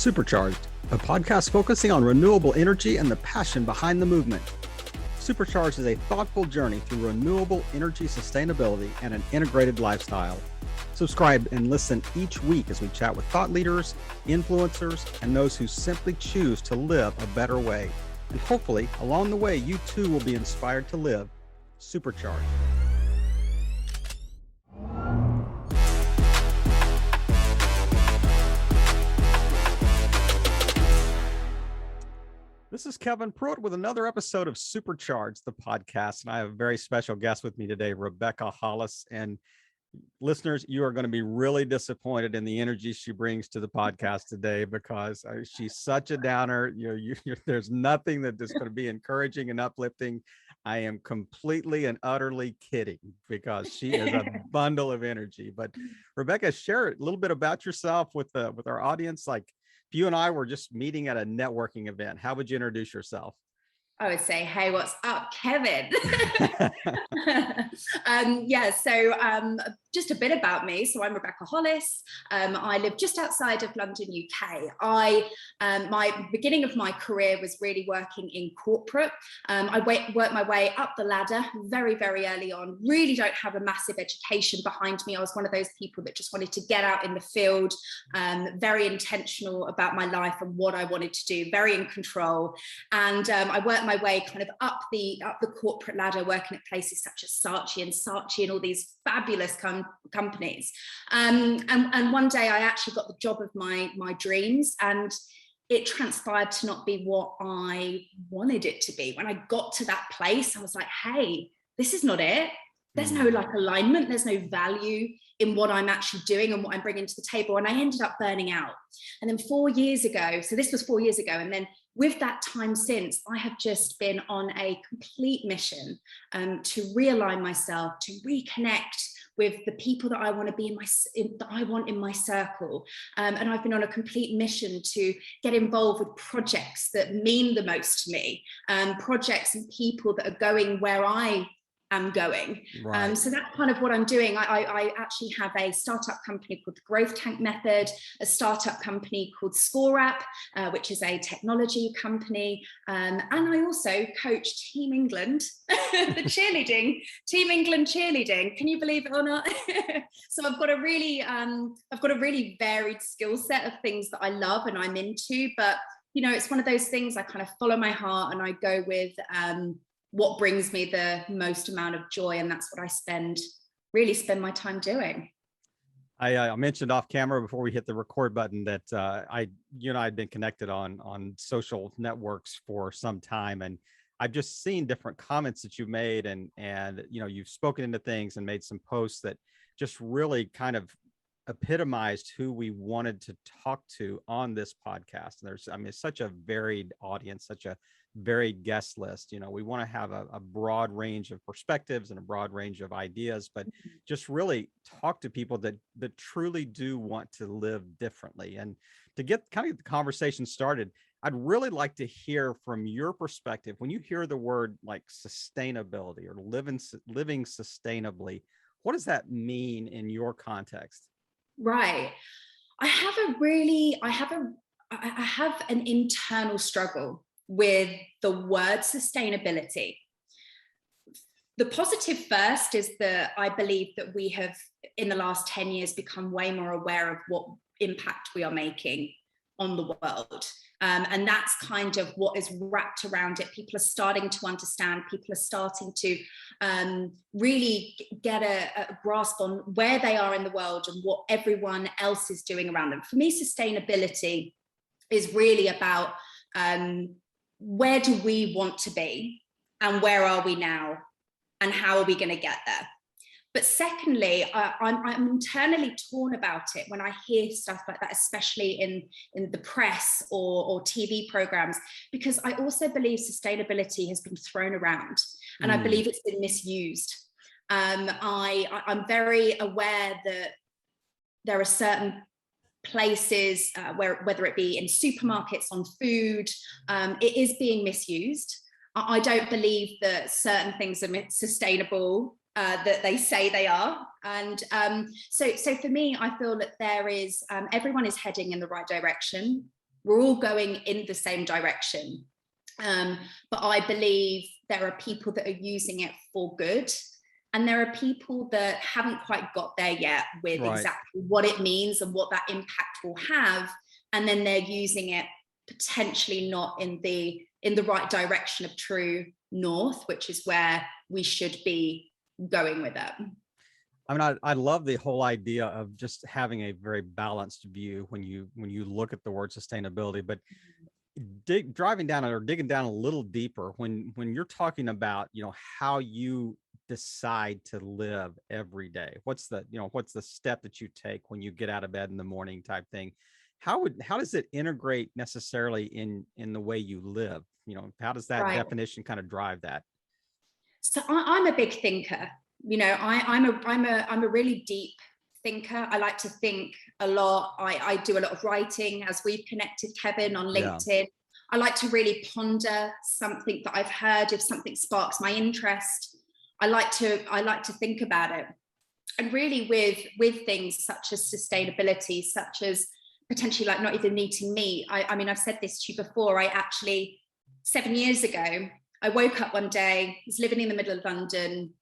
Supercharged, a podcast focusing on renewable energy and the passion behind the movement. Supercharged is a thoughtful journey through renewable energy sustainability and an integrated lifestyle. Subscribe and listen each week as we chat with thought leaders, influencers, and those who simply choose to live a better way. And hopefully, along the way, you too will be inspired to live supercharged. This is Kevin Pruitt with another episode of Supercharged, the podcast. And I have a very special guest with me today, Rebecca Hollis. And listeners, you are going to be really disappointed in the energy she brings to the podcast today because she's such a downer. There's nothing that is going to be encouraging and uplifting. I am completely and utterly kidding because she is a bundle of energy. But Rebecca, share a little bit about yourself with our audience. Like, if you and I were just meeting at a networking event, how would you introduce yourself? I would say, hey, what's up, Kevin? Just a bit about me. So I'm Rebecca Hollis. I live just outside of London, UK. My beginning of my career was really working in corporate. I worked my way up the ladder very, very early on. Really don't have a massive education behind me. I was one of those people that just wanted to get out in the field, very intentional about my life and what I wanted to do, very in control. And I worked my way kind of up the corporate ladder, working at places such as Saatchi and all these fabulous companies. And one day I actually got the job of my dreams, and it transpired to not be what I wanted it to be. When I got to that place, I was like, hey, this is not it. There's no alignment. There's no value in what I'm actually doing and what I'm bringing to the table. And I ended up burning out. And then 4 years ago, so this was 4 years ago. And then with that time since, I have just been on a complete mission to realign myself, to reconnect with the people that I want to be that I want in my circle. And I've been on a complete mission to get involved with projects that mean the most to me, projects and people that are going where I am going. Right. So that's kind of what I'm doing. I actually have a startup company called the Growth Tank Method, a startup company called ScoreApp, which is a technology company. And I also coach Team England, the Team England cheerleading. Can you believe it or not? So I've got a really varied skill set of things that I love and I'm into, but it's one of those things I kind of follow my heart and I go with what brings me the most amount of joy, and that's what I spend my time doing. I mentioned off camera before we hit the record button that you and I had been connected on social networks for some time, and I've just seen different comments that you've made, and you've spoken into things and made some posts that just really kind of epitomized who we wanted to talk to on this podcast. And it's such a varied audience, such a varied guest list. We want to have a broad range of perspectives and a broad range of ideas, but just really talk to people that truly do want to live differently. And to get kind of the conversation started, I'd really like to hear from your perspective when you hear the word like sustainability or living sustainably. What does that mean in your context? Right. I have an internal struggle with the word sustainability. The positive first is that I believe that we have, in the last 10 years, become way more aware of what impact we are making on the world. And that's kind of what is wrapped around it. People are starting to understand, people are starting to really get a grasp on where they are in the world and what everyone else is doing around them. For me, sustainability is really about where do we want to be and where are we now and how are we going to get there? But secondly, I'm internally torn about it when I hear stuff like that, especially in the press or TV programs, because I also believe sustainability has been thrown around and I believe it's been misused. I'm very aware that there are certain places whether it be in supermarkets, on food, it is being misused. I don't believe that certain things are sustainable that they say they are. And so for me, I feel that there is, everyone is heading in the right direction. we're all going in the same direction. But I believe there are people that are using it for good, and there are people that haven't quite got there yet with exactly what it means and what that impact will have, and then they're using it potentially not in the right direction of true north, which is where we should be going with it. I mean, I love the whole idea of just having a very balanced view when you look at the word sustainability, but digging down a little deeper when you're talking about, how you decide to live every day. What's the step that you take when you get out of bed in the morning type thing? How does it integrate necessarily in the way you live? How does that definition kind of drive that? So I'm a big thinker. I'm a really deep thinker. I like to think a lot. I do a lot of writing, as we've connected, Kevin, on LinkedIn. Yeah. I like to really ponder something that I've heard. If something sparks my interest, I like to think about it. And really with things such as sustainability, such as potentially like not even eating meat. I mean, I've said this to you before. I actually, 7 years ago, I woke up one day, was living in the middle of London,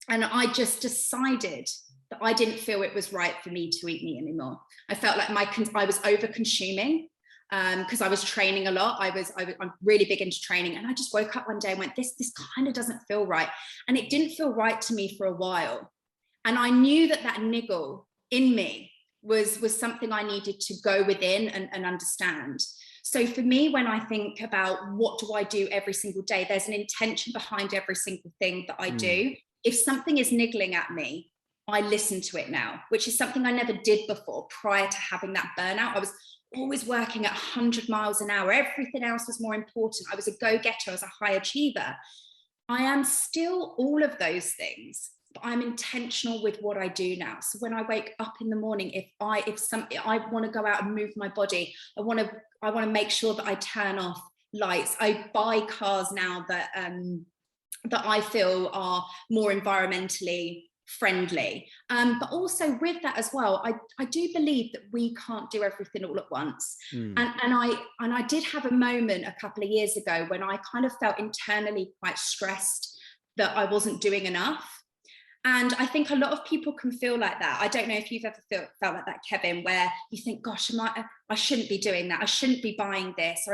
and I just decided that I didn't feel it was right for me to eat meat anymore. I felt like I was over consuming because I was training a lot. I'm really big into training, and I just woke up one day and went, this kind of doesn't feel right. And it didn't feel right to me for a while. And I knew that niggle in me was something I needed to go within and understand. So for me, when I think about what do I do every single day, there's an intention behind every single thing that I do. If something is niggling at me, I listen to it now, which is something I never did before prior to having that burnout. I was always working at 100 miles an hour. Everything else was more important. I was a go-getter. I was a high achiever. I am still all of those things, but I'm intentional with what I do now. So when I wake up in the morning, if I want to go out and move my body, I want to make sure that I turn off lights. I buy cars now that I feel are more environmentally friendly. But also with that as well, I do believe that we can't do everything all at once. And I did have a moment a couple of years ago when I kind of felt internally quite stressed that I wasn't doing enough. And I think a lot of people can feel like that. I don't know if you've ever felt like that, Kevin, where you think, gosh, I shouldn't be doing that. I shouldn't be buying this.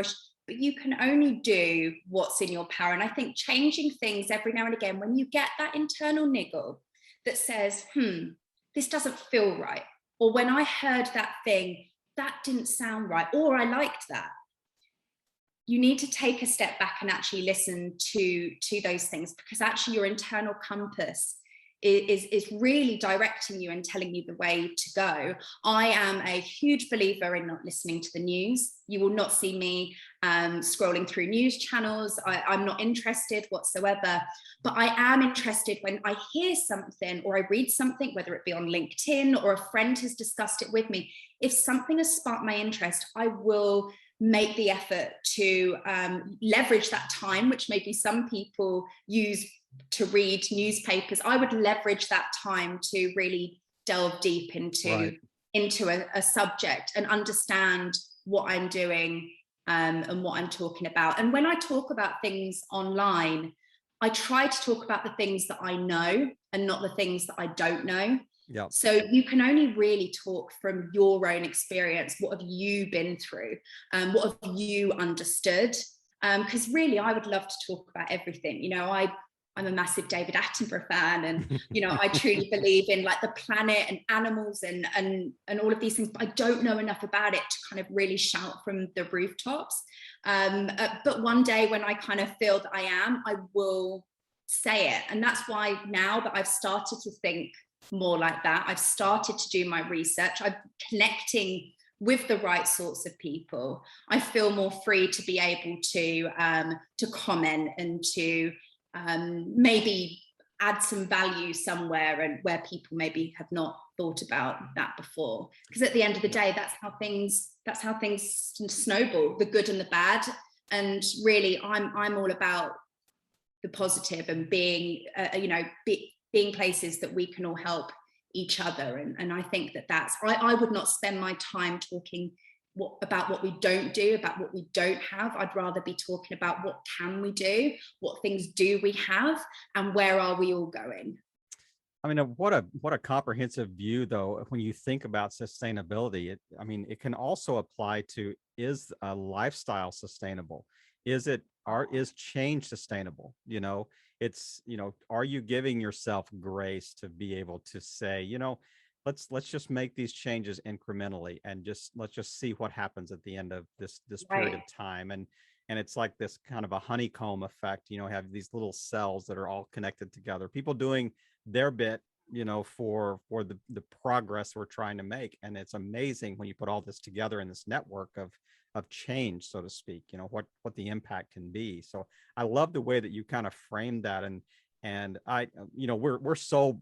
But you can only do what's in your power. And I think changing things every now and again, when you get that internal niggle that says, this doesn't feel right. Or when I heard that thing, that didn't sound right. Or I liked that. You need to take a step back and actually listen to those things, because actually your internal compass is really directing you and telling you the way to go. I am a huge believer in not listening to the news. You will not see me scrolling through news channels. I'm not interested whatsoever, but I am interested when I hear something or I read something, whether it be on LinkedIn or a friend has discussed it with me. If something has sparked my interest, I will make the effort to leverage that time, which maybe some people use to read newspapers. I would leverage that time to really delve deep into a subject and understand what I'm doing and what I'm talking about. And when I talk about things online, I try to talk about the things that I know and not the things that I don't know. Yeah. So you can only really talk from your own experience. What have you been through? What have you understood? Because really, I would love to talk about everything. I'm a massive David Attenborough fan, and I truly believe in like the planet and animals and all of these things, but I don't know enough about it to kind of really shout from the rooftops. But one day when I kind of feel that I will say it. And that's why now that I've started to think more like that, I've started to do my research, I'm connecting with the right sorts of people, I feel more free to be able to comment and to maybe add some value somewhere, and where people maybe have not thought about that before. Because at the end of the day, that's how things snowball, the good and the bad. And really, I'm all about the positive and being being places that we can all help each other. And I think that's I would not spend my time talking about what we don't do, about what we don't have. I'd rather be talking about what can we do, what things do we have, and where are we all going. I mean, what a comprehensive view, though. When you think about sustainability, I mean, it can also apply to, is a lifestyle sustainable? Is change sustainable? It's, are you giving yourself grace to be able to say, let's just make these changes incrementally, and let's just see what happens at the end of this period Right. of time. And it's like this kind of a honeycomb effect, have these little cells that are all connected together, people doing their bit, for the progress we're trying to make. And it's amazing when you put all this together in this network of change, so to speak, what the impact can be. So I love the way that you kind of framed that. And I, we're so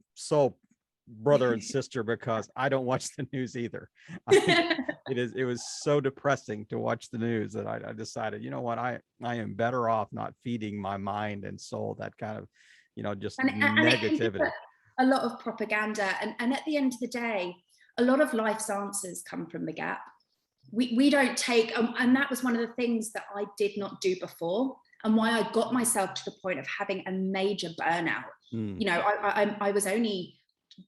brother and sister, because I don't watch the news either. It was so depressing to watch the news that I decided, you know what, I am better off not feeding my mind and soul that kind of, just And it can be negativity. a lot of propaganda. And at the end of the day, a lot of life's answers come from the gap. We don't take, and that was one of the things that I did not do before, and why I got myself to the point of having a major burnout. I was only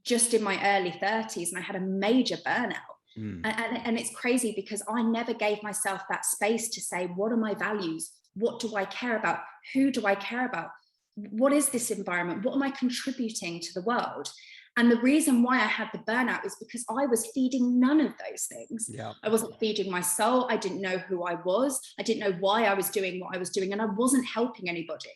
just in my early 30s and I had a major burnout. And it's crazy because I never gave myself that space to say, what are my values? What do I care about? Who do I care about? What is this environment? What am I contributing to the world? And the reason why I had the burnout is because I was feeding none of those things. Yeah. I wasn't feeding my soul. I didn't know who I was. I didn't know why I was doing what I was doing. And I wasn't helping anybody.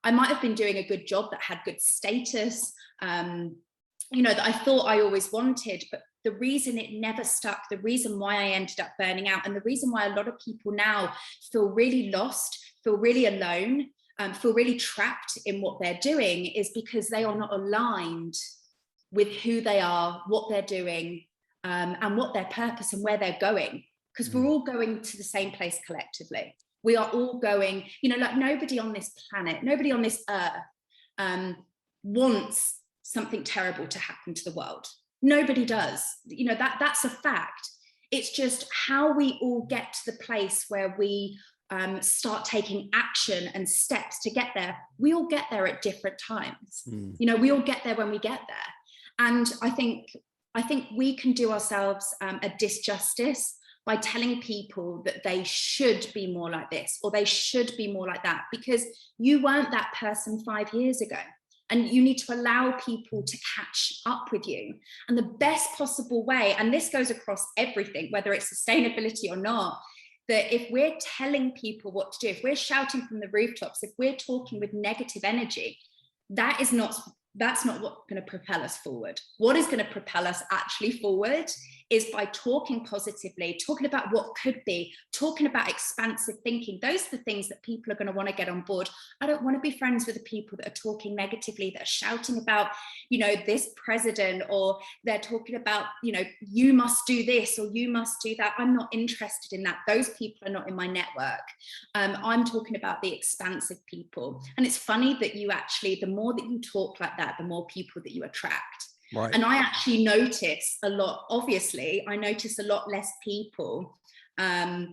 I might have been doing a good job that had good status, that I thought I always wanted, but the reason it never stuck, the reason why I ended up burning out, and the reason why a lot of people now feel really lost, feel really alone, feel really trapped in what they're doing, is because they are not aligned with who they are, what they're doing, and what their purpose and where they're going. Because we're all going to the same place collectively. We are all going, like nobody on this planet, nobody on this earth wants something terrible to happen to the world. Nobody does. That's a fact. It's just how we all get to the place where we start taking action and steps to get there. We all get there at different times. We all get there when we get there. And I think we can do ourselves a disjustice by telling people that they should be more like this or they should be more like that, because you weren't that person 5 years ago. And you need to allow people to catch up with you. And the best possible way, and this goes across everything, whether it's sustainability or not, that if we're telling people what to do, if we're shouting from the rooftops, if we're talking with negative energy, that's not what's going to propel us forward. What is going to propel us actually forward is by talking positively, talking about what could be, talking about expansive thinking. Those are the things that people are going to want to get on board. I don't want to be friends with the people that are talking negatively, that are shouting about, this president, or they're talking about, you must do this or you must do that. I'm not interested in that. Those people are not in my network. I'm talking about the expansive people. And it's funny that the more that you talk like that, the more people that you attract. Right. And I actually notice a lot, obviously, I notice a lot less people are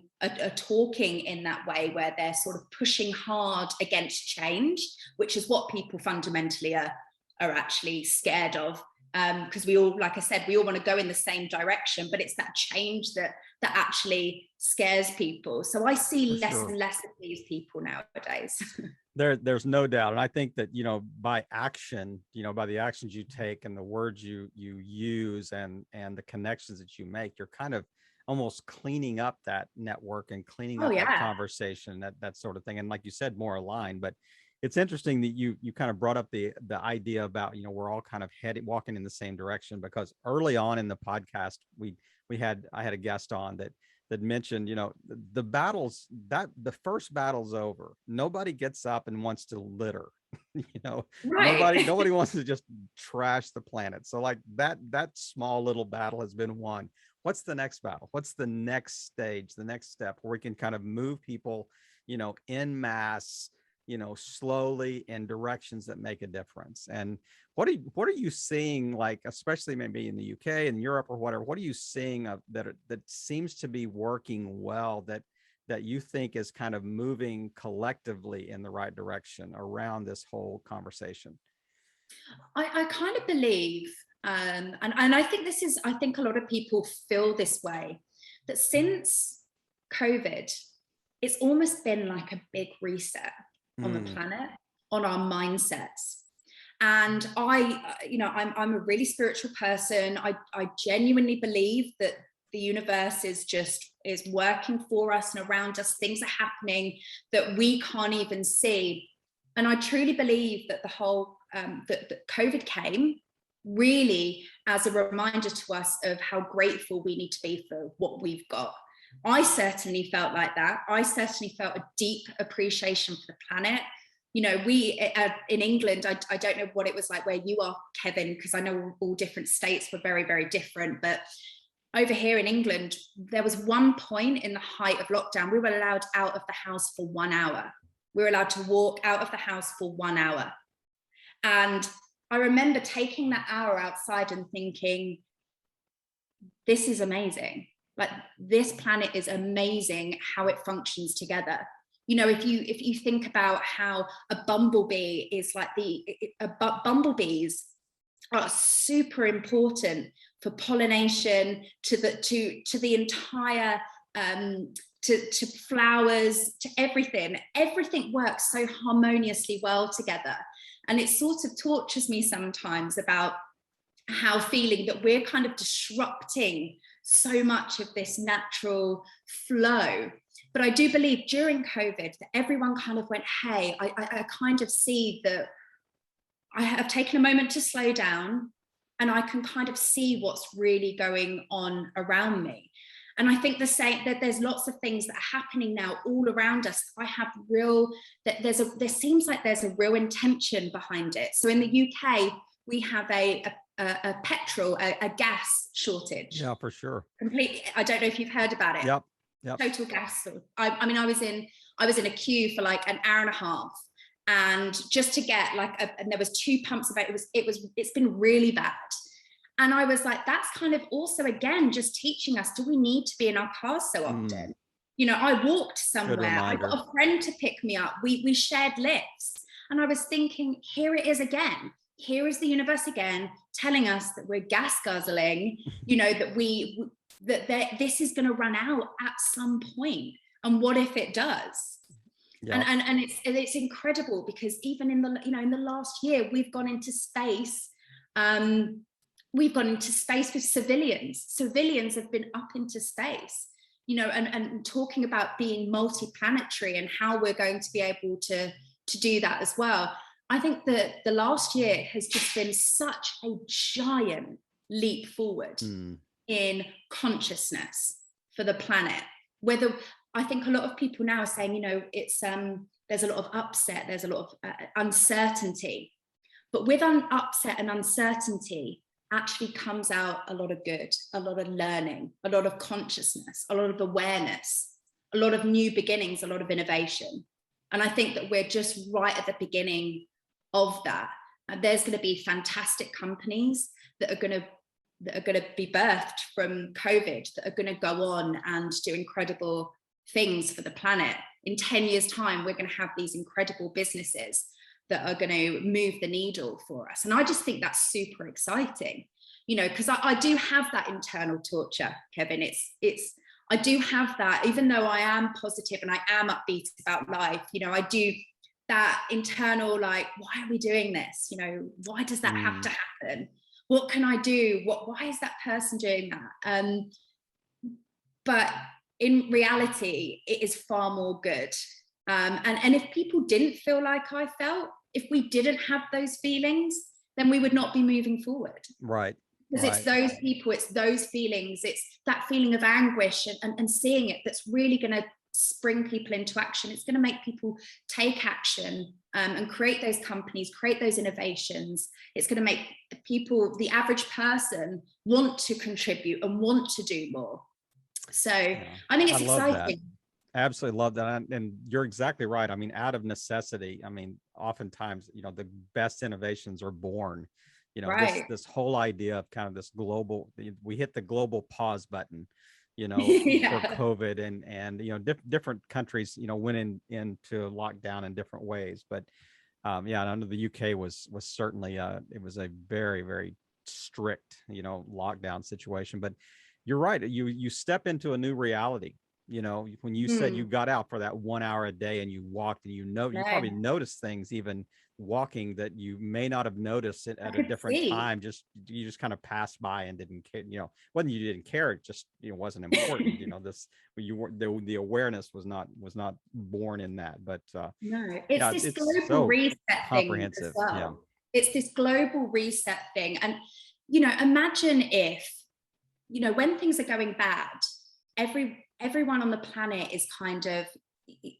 talking in that way, where they're sort of pushing hard against change, which is what people fundamentally are actually scared of. Because we all, like I said, we all want to go in the same direction, but it's that change that actually scares people. So I see less and less of these people nowadays. There's no doubt. And I think that, by action, by the actions you take and the words you use and the connections that you make, you're kind of almost cleaning up that network and cleaning up that conversation, that sort of thing. And like you said, more aligned. But it's interesting that you kind of brought up the idea about, we're all kind of walking in the same direction, because early on in the podcast, I had a guest on that mentioned, the battles, that the first battle's over. Nobody gets up and wants to litter. Right. Nobody wants to just trash the planet. So like that small little battle has been won. What's the next battle? What's the next stage, the next step where we can kind of move people, en masse, slowly in directions that make a difference? And what are you seeing, like, especially maybe in the UK and Europe or whatever? What are you seeing that seems to be working well, that you think is kind of moving collectively in the right direction around this whole conversation? I kind of believe, and I think I think a lot of people feel this way, that since COVID, it's almost been like a big reset on the planet, on our mindsets. And I'm a really spiritual person. I genuinely believe that the universe is working for us and around us. Things are happening that we can't even see. And I truly believe that the whole that COVID came really as a reminder to us of how grateful we need to be for what we've got. I certainly felt like that. I certainly felt a deep appreciation for the planet. You know, we in England, I don't know what it was like where you are, Kevin, because I know all different states were very, very different. But over here in England, there was one point in the height of lockdown, we were allowed out of the house for 1 hour. We were allowed to walk out of the house for 1 hour. And I remember taking that hour outside and thinking, this is amazing. Like, this planet is amazing how it functions together. You know, if you think about how a bumblebee is like bumblebees are super important for pollination to the entire to flowers, to everything. Everything works so harmoniously well together. And it sort of tortures me sometimes about how feeling that we're kind of disrupting so much of this natural flow. But I do believe during COVID that everyone kind of went, hey, I kind of see that I have taken a moment to slow down and I can kind of see what's really going on around me. And I think that there's lots of things that are happening now all around us. There seems like there's a real intention behind it. So in the UK, we have a gas shortage. Yeah, for sure. Completely. I don't know if you've heard about it. Yep. Total gas. I mean, I was in a queue for like an hour and a half, and just to get and there was 2 pumps of it. It's been really bad. And I was like, that's kind of also, again, just teaching us, do we need to be in our cars so often? You know, I walked somewhere, I got a friend to pick me up. We shared lifts. And I was thinking, here it is again. Here is the universe again, telling us that we're gas guzzling, you know, that this is going to run out at some point. And what if it does? Yep. And it's incredible, because even in the last year, we've gone into space. We've gone into space with civilians. Civilians have been up into space, you know, and talking about being multi-planetary and how we're going to be able to do that as well. I think that the last year has just been such a giant leap forward in consciousness for the planet. Whether I think a lot of people now are saying, you know, it's there's a lot of upset, there's a lot of uncertainty, but with upset and uncertainty actually comes out a lot of good, a lot of learning, a lot of consciousness, a lot of awareness, a lot of new beginnings, a lot of innovation. And I think that we're just right at the beginning of that. And there's going to be fantastic companies that are going to be birthed from COVID, that are going to go on and do incredible things for the planet. In 10 years' time, we're going to have these incredible businesses that are going to move the needle for us. And I just think that's super exciting, you know, because I do have that internal torture, Kevin. I do have that, even though I am positive and I am upbeat about life, you know, I do that internal, like, why are we doing this? You know, why does that have to happen? What can I do? Why is that person doing that? But in reality, it is far more good. And if people didn't feel like I felt, if we didn't have those feelings, then we would not be moving forward. Right. Because it's those people, it's those feelings, it's that feeling of anguish and seeing it that's really going to spring people into action. It's going to make people take action and create those companies, create those innovations. It's going to make people, the average person, want to contribute and want to do more. So I think it's exciting. Absolutely love that. And you're exactly right. I mean, out of necessity, I mean, oftentimes, the best innovations are born, this, Right. this whole idea of kind of this global, we hit the global pause button, for Yeah. COVID, and, different countries, went into lockdown in different ways. But yeah, and under the UK was certainly, it was a very, very strict, lockdown situation. But you're right. You step into a new reality. When you said you Mm, got out for that 1 hour a day and you walked, and you probably no, noticed things even walking that you may not have noticed it I at a could different see. time. You just kind of passed by and didn't care. Wasn't you didn't care, it just wasn't important. This, you were the awareness was not born in that. But No, it's yeah, this it's global so reset thing as comprehensive. Yeah. well. It's this global reset thing. And, imagine if, when things are going bad, everyone on the planet is kind of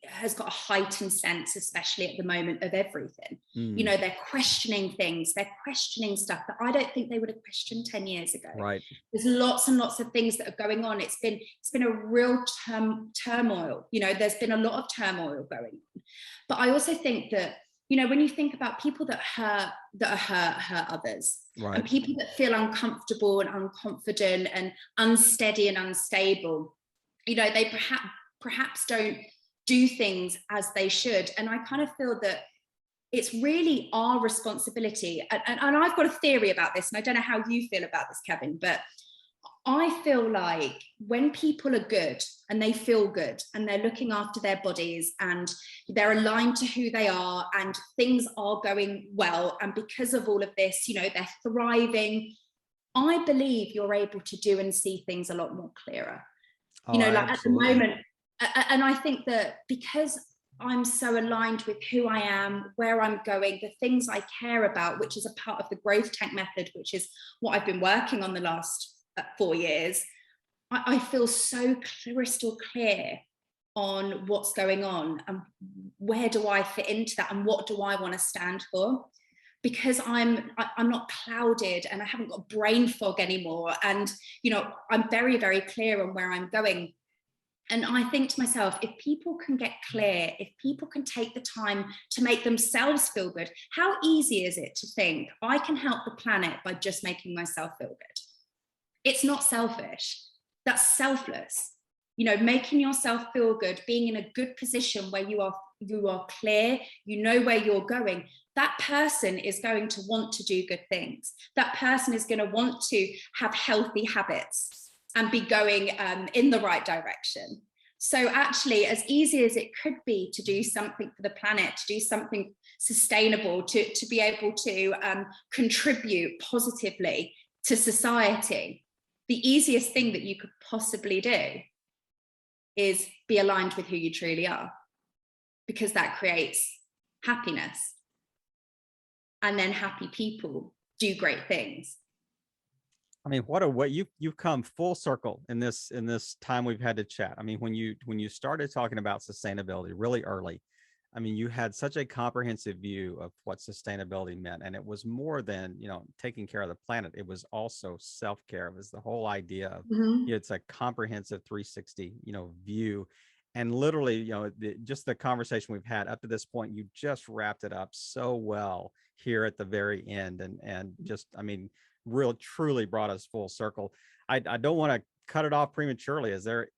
has got a heightened sense, especially at the moment, of everything. Mm, They're questioning things, they're questioning stuff that I don't think they would have questioned 10 years ago. right. There's lots and lots of things that are going on. It's been a real turmoil. There's been a lot of turmoil going on. But I also think that, when you think about people that hurt others, and Right. people that feel uncomfortable and unconfident and unsteady and unstable, they perhaps don't do things as they should. And I kind of feel that it's really our responsibility. And I've got a theory about this, and I don't know how you feel about this, Kevin, but I feel like when people are good and they feel good and they're looking after their bodies and they're aligned to who they are and things are going well, and because of all of this, they're thriving, I believe you're able to do and see things a lot more clearer. Oh, Like at the absolutely. moment, and I think that because I'm so aligned with who I am, where I'm going, the things I care about, which is a part of the growth tank method, which is what I've been working on the last 4 years, I feel so crystal clear on what's going on and where do I fit into that and what do I want to stand for, because I'm not clouded and I haven't got brain fog anymore, and I'm very, very clear on where I'm going. And I think to myself, if people can get clear, if people can take the time to make themselves feel good, how easy is it to think I can help the planet by just making myself feel good? It's not selfish. That's selfless. Making yourself feel good, being in a good position where you are clear, where you're going. That person is going to want to do good things. That person is going to want to have healthy habits and be going in the right direction. So actually, as easy as it could be to do something for the planet, to do something sustainable, to be able to contribute positively to society, the easiest thing that you could possibly do is be aligned with who you truly are, because that creates happiness. And then happy people do great things. I mean, what a way you've come full circle in this time we've had to chat. I mean, when you started talking about sustainability really early, I mean, you had such a comprehensive view of what sustainability meant, and it was more than taking care of the planet. It was also self-care. It was the whole idea of Mm-hmm. it's a comprehensive 360 view, and literally just the conversation we've had up to this point, you just wrapped it up so well here at the very end, and just I mean real truly brought us full circle. I don't want to cut it off prematurely. Is there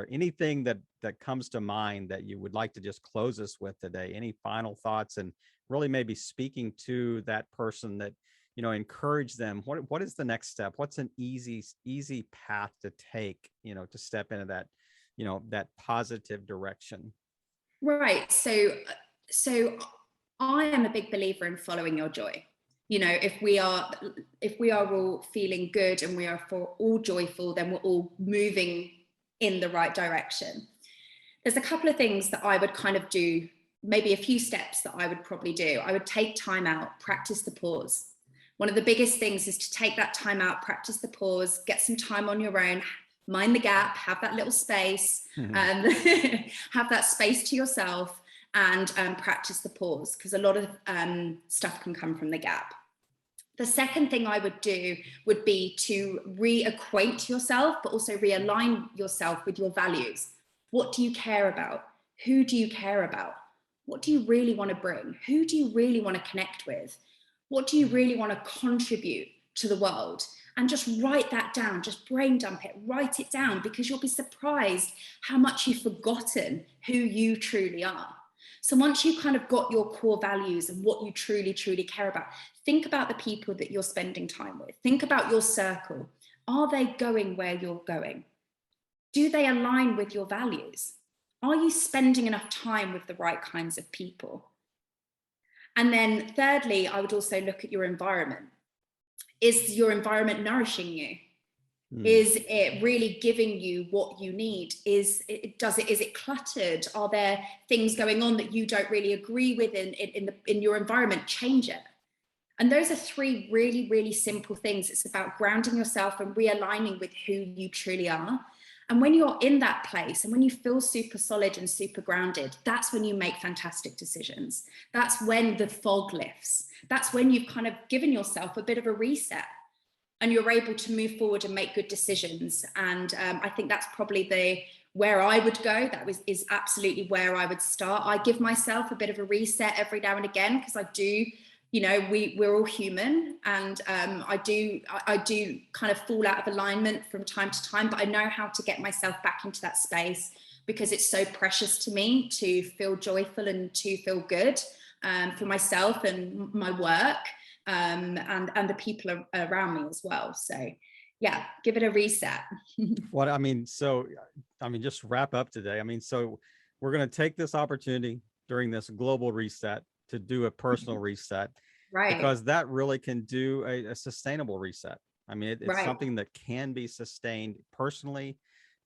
anything that comes to mind that you would like to just close us with today? Any final thoughts, and really maybe speaking to that person that encourage them? What is the next step? What's an easy path to take to step into that that positive direction? Right. So I am a big believer in following your joy. If we are all feeling good and we are all joyful, then we're all moving in the right direction. There's a couple of things that I would kind of do, maybe a few steps that I would probably do. I would take time out, practice the pause. One of the biggest things is to take that time out, practice the pause, get some time on your own, mind the gap, have that little space, have that space to yourself, and practice the pause, because a lot of stuff can come from the gap. The second thing I would do would be to reacquaint yourself, but also realign yourself with your values. What do you care about? Who do you care about? What do you really want to bring? Who do you really want to connect with? What do you really want to contribute to the world? And just write that down, just brain dump it, write it down, because you'll be surprised how much you've forgotten who you truly are. So once you kind of got your core values and what you truly, truly care about, think about the people that you're spending time with. Think about your circle. Are they going where you're going? Do they align with your values? Are you spending enough time with the right kinds of people? And then thirdly, I would also look at your environment. Is your environment nourishing you? Is it really giving you what you need? Is it cluttered? Are there things going on that you don't really agree with in your environment? Change it. And those are three really, really simple things. It's about grounding yourself and realigning with who you truly are. And when you're in that place and when you feel super solid and super grounded, that's when you make fantastic decisions. That's when the fog lifts. That's when you've kind of given yourself a bit of a reset and you're able to move forward and make good decisions. And I think that's probably where I would go. Is absolutely where I would start. I give myself a bit of a reset every now and again, because I do, you know, we're all human, and I do kind of fall out of alignment from time to time, but I know how to get myself back into that space, because it's so precious to me to feel joyful and to feel good for myself and my work. And the people around me as well. So yeah, give it a reset. What I mean, so I mean, just wrap up today. I mean, so we're going to take this opportunity during this global reset to do a personal reset, Right. because that really can do a sustainable reset. I mean, it's Right. something that can be sustained personally,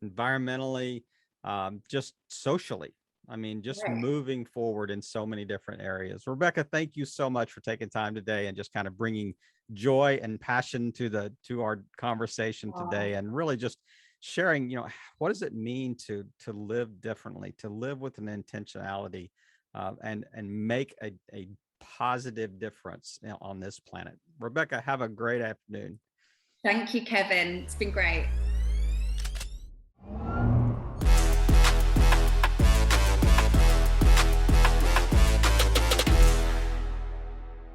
environmentally, just socially. I mean, just Right. moving forward in so many different areas. Rebecca, thank you so much for taking time today and just kind of bringing joy and passion to our conversation today, and really just sharing, you know, what does it mean to live differently, to live with an intentionality, and make a positive difference, you know, on this planet. Rebecca, have a great afternoon. Thank you, Kevin. It's been great.